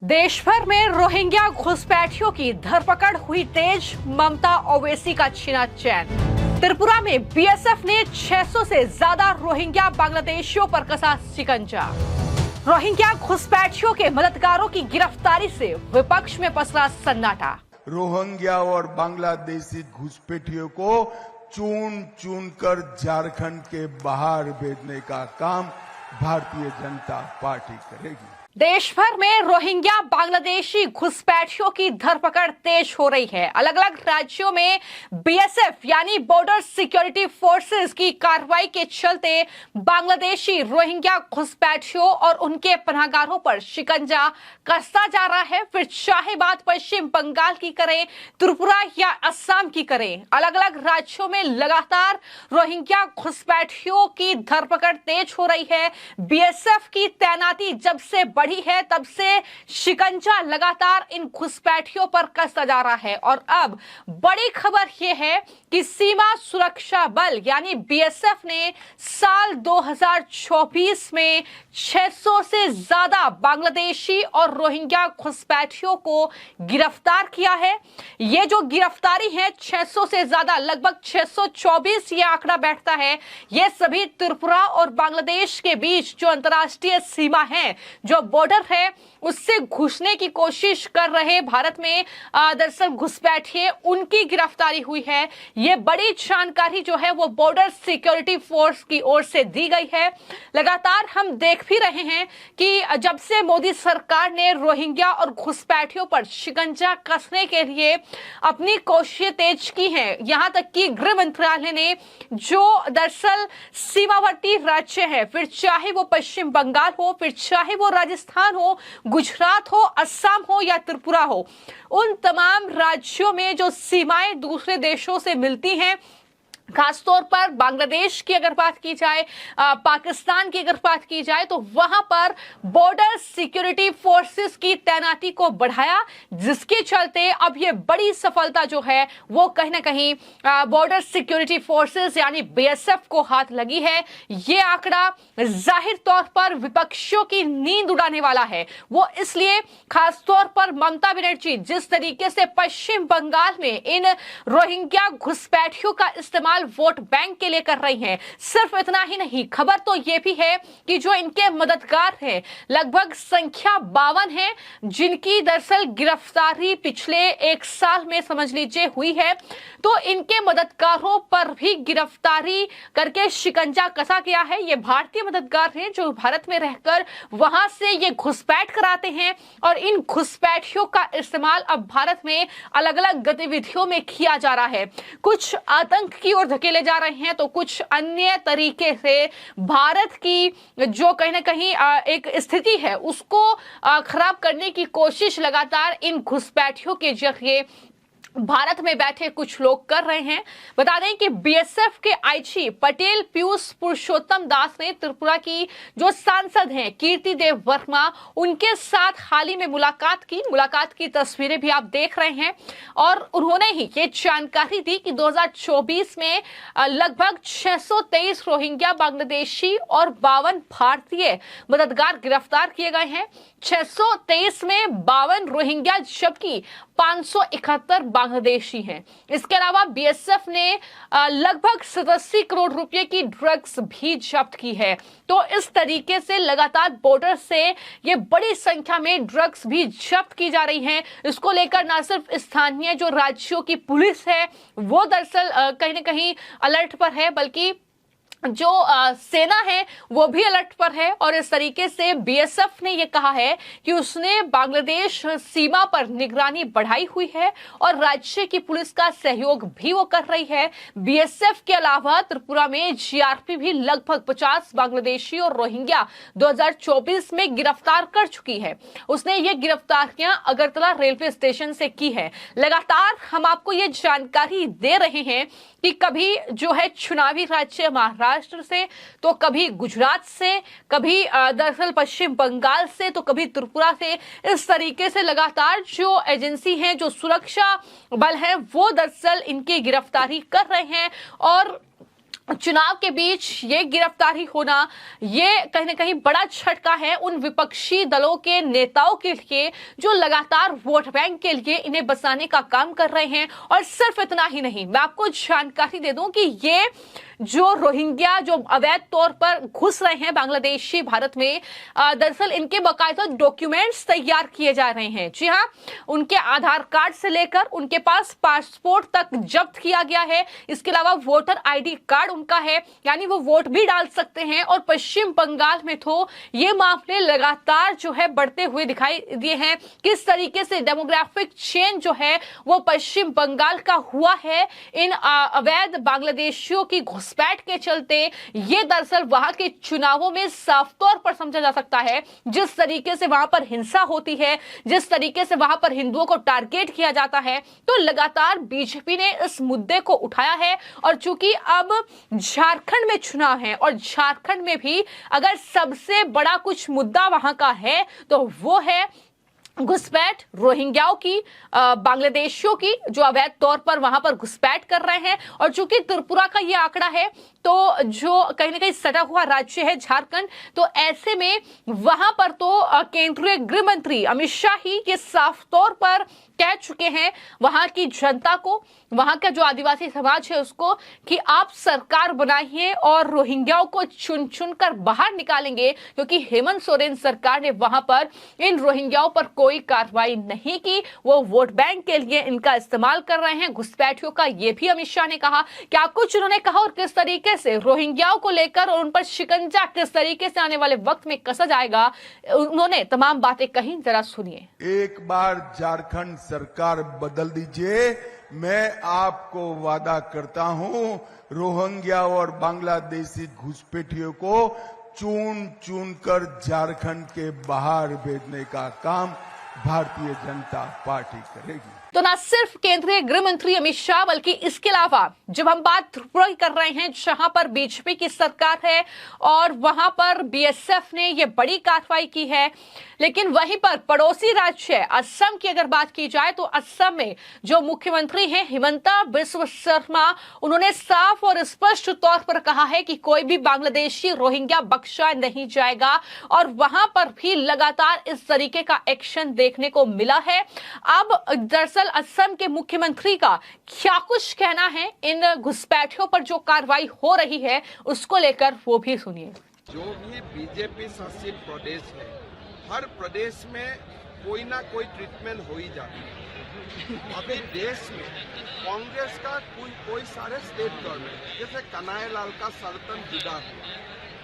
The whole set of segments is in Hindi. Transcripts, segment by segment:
देश भर में रोहिंग्या घुसपैठियों की धरपकड़ हुई तेज, ममता ओवैसी का छिना चैन। त्रिपुरा में बीएसएफ ने 600 से ज्यादा रोहिंग्या बांग्लादेशियों पर कसा शिकंजा। रोहिंग्या घुसपैठियों के मददगारों की गिरफ्तारी से विपक्ष में पसरा सन्नाटा। रोहिंग्या और बांग्लादेशी घुसपैठियों को चुन चुन कर झारखंड के बाहर भेजने का काम भारतीय जनता पार्टी करेगी। देश भर में रोहिंग्या बांग्लादेशी घुसपैठियों की धरपकड़ तेज हो रही है। अलग अलग राज्यों में बीएसएफ यानी बॉर्डर सिक्योरिटी फोर्सेस की कार्रवाई के चलते बांग्लादेशी रोहिंग्या घुसपैठियों और उनके पनाहगारों पर शिकंजा कसता जा रहा है। फिर चाहे बात पश्चिम बंगाल की करें, त्रिपुरा या असम की करें, अलग अलग राज्यों में लगातार रोहिंग्या घुसपैठियों की धरपकड़ तेज हो रही है। बीएसएफ की तैनाती जब से बढ़ी है तब से शिकंजा लगातार इन घुसपैठियों पर कसता जा रहा है। और अब बड़ी खबर यह है कि सीमा सुरक्षा बल यानी बीएसएफ ने साल 2024 में 600 से ज्यादा बांग्लादेशी और रोहिंग्या घुसपैठियों को गिरफ्तार किया है। ये जो गिरफ्तारी है 600 से ज्यादा, लगभग 624 ये आंकड़ा बैठता है। ये सभी त्रिपुरा और बांग्लादेश के बीच जो अंतर्राष्ट्रीय सीमा है, जो बॉर्डर है, उससे घुसने की कोशिश कर रहे भारत में दरअसल घुसपैठिए, उनकी गिरफ्तारी हुई है। ये बड़ी जानकारी जो है वो बॉर्डर सिक्योरिटी फोर्स की ओर से दी गई है। लगातार हम देख भी रहे हैं कि जब से मोदी सरकार ने रोहिंग्या और घुसपैठियों पर शिकंजा कसने के लिए अपनी कोशिशें तेज की हैं, यहां तक कि गृह मंत्रालय ने जो दरअसल सीमावर्ती राज्य है, फिर चाहे वो पश्चिम बंगाल हो, फिर चाहे वो राजस्थान हो, गुजरात हो, असम हो या त्रिपुरा हो, उन तमाम राज्यों में जो सीमाएं दूसरे देशों से मिलती हैं, खासतौर पर बांग्लादेश की अगर बात की जाए, पाकिस्तान की अगर बात की जाए, तो वहां पर बॉर्डर सिक्योरिटी फोर्सेस की तैनाती को बढ़ाया, जिसके चलते अब ये बड़ी सफलता जो है वो कहीं ना कहीं बॉर्डर सिक्योरिटी फोर्सेस यानी बीएसएफ को हाथ लगी है। ये आंकड़ा जाहिर तौर पर विपक्षियों की नींद उड़ाने वाला है। वो इसलिए खासतौर पर ममता बनर्जी जिस तरीके से पश्चिम बंगाल में इन रोहिंग्या घुसपैठियों का इस्तेमाल वोट बैंक के लिए कर रही हैं। सिर्फ इतना ही नहीं, खबर तो यह भी है कि जो इनके मददगार हैं, लगभग संख्या 52 है, जिनकी दरअसल गिरफ्तारी पिछले एक साल में समझ लीजिए हुई है। तो इनके मददगारों पर भी गिरफ्तारी करके शिकंजा कसा गया है। ये भारतीय मददगार हैं जो भारत में रहकर वहां से ये घुसपैठ कराते हैं और इन घुसपैठियों का इस्तेमाल अब भारत में अलग अलग गतिविधियों में किया जा रहा है। कुछ आतंक की ओर धकेले जा रहे हैं, तो कुछ अन्य तरीके से भारत की जो कहीं ना कहीं एक स्थिति है उसको खराब करने की कोशिश लगातार इन घुसपैठियों के जरिए भारत में बैठे कुछ लोग कर रहे हैं। बता दें कि बीएसएफ के आईजी पटेल पीयूष पुरुषोत्तम दास ने त्रिपुरा की जो सांसद हैं कीर्ति देव वर्मा, उनके साथ हाल ही में मुलाकात की तस्वीरें भी आप देख रहे हैं। और उन्होंने ही ये जानकारी दी कि 2024 में लगभग 623 रोहिंग्या बांग्लादेशी और 52 भारतीय मददगार गिरफ्तार किए गए हैं। 623 में 52 रोहिंग्या जबकि 571 बांग्लादेशी हैं। इसके अलावा बीएसएफ ने लगभग 87 करोड़ रुपए की ड्रग्स भी जब्त की है। तो इस तरीके से लगातार बॉर्डर से ये बड़ी संख्या में ड्रग्स भी जब्त की जा रही हैं। इसको लेकर न सिर्फ स्थानीय जो राज्यों की पुलिस है वो दरअसल कहीं ना कहीं अलर्ट पर है, बल्कि जो सेना है वो भी अलर्ट पर है। और इस तरीके से बीएसएफ ने ये कहा है कि उसने बांग्लादेश सीमा पर निगरानी बढ़ाई हुई है और राज्य की पुलिस का सहयोग भी वो कर रही है। बीएसएफ के अलावा त्रिपुरा में जीआरपी भी लगभग 50 बांग्लादेशी और रोहिंग्या 2024 में गिरफ्तार कर चुकी है। उसने ये गिरफ्तारियां अगरतला रेलवे स्टेशन से की है। लगातार हम आपको ये जानकारी दे रहे हैं कि कभी जो है चुनावी राज्य महाराष्ट्र से, तो कभी गुजरात से, कभी दरअसल पश्चिम बंगाल से, तो कभी त्रिपुरा से। इस तरीके से लगातार जो एजेंसी है, जो सुरक्षा बल है, वो दरअसल इनकी गिरफ्तारी कर रहे हैं। और चुनाव के बीच ये गिरफ्तारी होना, ये कहीं ना कहीं बड़ा झटका है उन विपक्षी दलों के नेताओं के लिए जो लगातार वोट बैंक के लिए इन्हें बचाने का काम कर रहे हैं। और सिर्फ इतना ही नहीं, मैं आपको जानकारी दे दूं कि ये जो रोहिंग्या जो अवैध तौर पर घुस रहे हैं बांग्लादेशी भारत में, दरअसल इनके बाकायदा डॉक्यूमेंट्स तैयार किए जा रहे हैं। जी हाँ, उनके आधार कार्ड से लेकर उनके पास पासपोर्ट तक जब्त किया गया है। इसके अलावा वोटर आईडी कार्ड उनका है, यानी वो वोट भी डाल सकते हैं। और पश्चिम बंगाल में तो ये मामले लगातार जो है बढ़ते हुए दिखाई दिए हैं। किस तरीके से डेमोग्राफिक चेंज जो है वो पश्चिम बंगाल का हुआ है इन अवैध बांग्लादेशियों की घुसपैठ के चलते, ये दरअसल वहां के चुनावों में साफ तौर पर समझा जा सकता है। जिस तरीके से वहां पर हिंसा होती है, जिस तरीके से वहां पर हिंदुओं को टारगेट किया जाता है, तो लगातार बीजेपी ने इस मुद्दे को उठाया है। और चूंकि अब झारखंड में चुनाव है और झारखंड में भी अगर सबसे बड़ा कुछ मुद्दा वहां का है तो वो है घुसपैठ रोहिंग्याओं की, बांग्लादेशियों की जो अवैध तौर पर वहां पर घुसपैठ कर रहे हैं। और चूंकि त्रिपुरा का ये आंकड़ा है तो जो कहीं ना कहीं सटा हुआ राज्य है झारखंड, तो ऐसे में वहां पर तो केंद्रीय गृह मंत्री अमित शाह ही ये साफ तौर पर कह चुके हैं वहां की जनता को, वहां का जो आदिवासी समाज है उसको, कि आप सरकार बनाइए और रोहिंग्याओं को चुन चुन कर बाहर निकालेंगे। क्योंकि हेमंत सोरेन सरकार ने वहां पर इन रोहिंग्याओं पर कोई कार्रवाई नहीं की, वो वोट बैंक के लिए इनका इस्तेमाल कर रहे हैं घुसपैठियों का। ये भी अमित शाह ने कहा। क्या कुछ उन्होंने कहा और किस तरीके से रोहिंग्याओं को लेकर और उन पर शिकंजा किस तरीके से आने वाले वक्त में कसा जाएगा, उन्होंने तमाम बातें कही, जरा सुनिए। एक बार झारखंड सरकार बदल दीजिए, मैं आपको वादा करता हूं रोहिंग्या और बांग्लादेशी घुसपैठियों को चुन चुन कर झारखंड के बाहर भेजने का काम भारतीय जनता पार्टी करेगी। तो न सिर्फ केंद्रीय गृह मंत्री अमित शाह, बल्कि इसके अलावा जब हम बात त्रिपुरा की कर रहे हैं जहां पर बीजेपी की सरकार है और वहां पर बीएसएफ ने ये बड़ी कार्रवाई की है, लेकिन वहीं पर पड़ोसी राज्य है असम की अगर बात की जाए तो असम में जो मुख्यमंत्री हैं हिमंता बिस्वा शर्मा, उन्होंने साफ और स्पष्ट तौर पर कहा है कि कोई भी बांग्लादेशी रोहिंग्या बख्शा नहीं जाएगा। और वहां पर भी लगातार इस तरीके का एक्शन देखने को मिला है। अब दरअसल असम के मुख्यमंत्री का क्या कुछ कहना है इन घुसपैठियों पर जो कार्रवाई हो रही है उसको लेकर, वो भी सुनिए। जो भी बीजेपी शासित प्रदेश है, हर प्रदेश में कोई ना कोई ट्रीटमेंट हो ही जाती है। अभी देश में कांग्रेस का कोई सारे स्टेट गवर्नमेंट, जैसे कन्हैयालाल का सर्तन जुदा हुआ,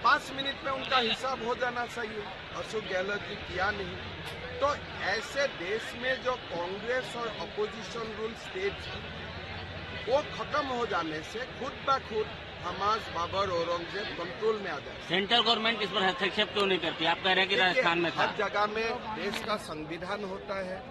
5 मिनट में उनका हिसाब हो जाना चाहिए, अशोक गहलोत जी किया नहीं। तो ऐसे देश में जो कांग्रेस और अपोजिशन रूल स्टेट है, वो खत्म हो जाने से खुद ब खुद हमास, बाबर, औरंगजेब कंट्रोल में आ जाए। सेंट्रल गवर्नमेंट इस पर हस्तक्षेप क्यों नहीं करती? आप कह रहे हैं कि राजस्थान में था। हर जगह में देश का संविधान होता है।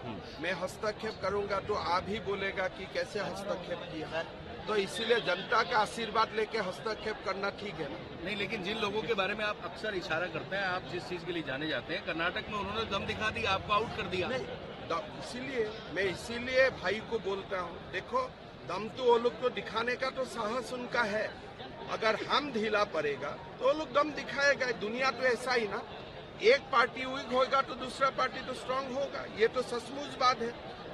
मैं हस्तक्षेप करूंगा तो आप ही बोलेगा कि कैसे हस्तक्षेप किया, तो इसीलिए जनता का आशीर्वाद लेके हस्तक्षेप करना ठीक है ना? नहीं, लेकिन जिन लोगों के बारे में आप अक्सर इशारा करते हैं, आप जिस चीज के लिए जाने जाते हैं, कर्नाटक में उन्होंने दम दिखा दी, आपको आउट कर दिया। इसीलिए मैं भाई को बोलता हूँ, देखो दम तो वो लोग को दिखाने का तो साहस उनका है। अगर हम ढीला पड़ेगा तो वो लोग दम दिखाएगा। दुनिया तो ऐसा ही ना, एक पार्टी वीक होगा तो दूसरा पार्टी तो स्ट्रांग होगा। ये तो सचमुच बात है।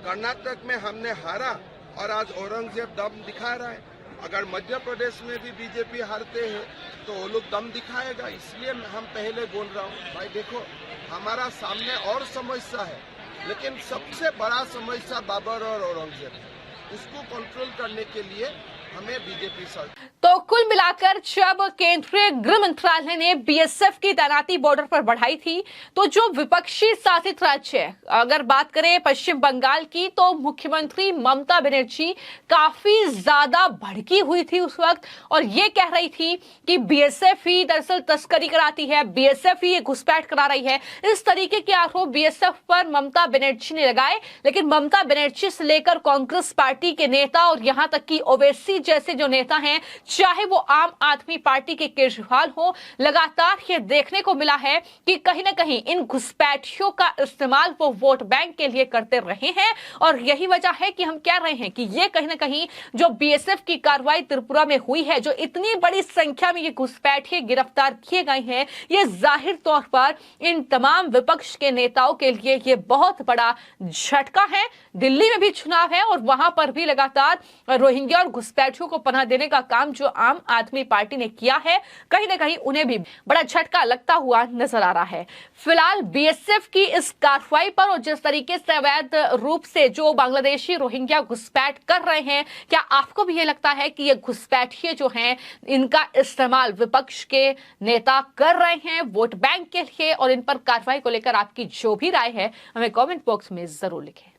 कर्नाटक में हमने हारा और आज औरंगजेब दम दिखा रहा है। अगर मध्य प्रदेश में भी बीजेपी हारते हैं तो वो लोग दम दिखाएगा। इसलिए हम पहले बोल रहा हूँ, भाई देखो हमारा सामने और समस्या है, लेकिन सबसे बड़ा समस्या बाबर और औरंगजेब है। उसको कंट्रोल करने के लिए हमें बीजेपी सरकार। तो कुल मिलाकर जब केंद्रीय गृह मंत्रालय ने बीएसएफ की तैनाती बॉर्डर पर बढ़ाई थी, तो जो विपक्षी शासित राज्य है, अगर बात करें पश्चिम बंगाल की, तो मुख्यमंत्री ममता बनर्जी काफी ज्यादा भड़की हुई थी उस वक्त और ये कह रही थी कि बीएसएफ ही दरअसल तस्करी कराती है, बीएसएफ ही ये घुसपैठ करा रही है। इस तरीके के आरोप बीएसएफ पर ममता बनर्जी ने लगाए। लेकिन ममता बनर्जी से लेकर कांग्रेस पार्टी के नेता और यहां तक कि ओवैसी जैसे जो नेता हैं, चाहे वो आम आदमी पार्टी के केजरीवाल हो, लगातार ये देखने को मिला है कि कहीं ना कहीं इन घुसपैठियों का इस्तेमाल वो वोट बैंक के लिए करते रहे हैं। और यही वजह है कि हम कह रहे हैं कि ये कहीं ना कहीं जो बीएसएफ की कार्रवाई त्रिपुरा में हुई है, जो इतनी बड़ी संख्या में ये घुसपैठिए गिरफ्तार किए गए हैं, ये जाहिर तौर पर इन तमाम विपक्ष के नेताओं के लिए ये बहुत बड़ा झटका है। दिल्ली में भी चुनाव है और वहां पर भी लगातार रोहिंग्या और घुसपैठियों को पनाह देने का काम जो आम आदमी पार्टी ने किया है, कहीं ना कहीं उन्हें भी बड़ा झटका लगता हुआ नजर आ रहा है। फिलहाल बीएसएफ की इस कार्रवाई पर और जिस तरीके से अवैध रूप से जो बांग्लादेशी रोहिंग्या घुसपैठ कर रहे हैं, क्या आपको भी ये लगता है कि ये घुसपैठिए जो हैं इनका इस्तेमाल विपक्ष के नेता कर रहे हैं वोट बैंक के लिए? और इन पर कार्रवाई को लेकर आपकी जो भी राय है हमें कमेंट बॉक्स में जरूर लिखें।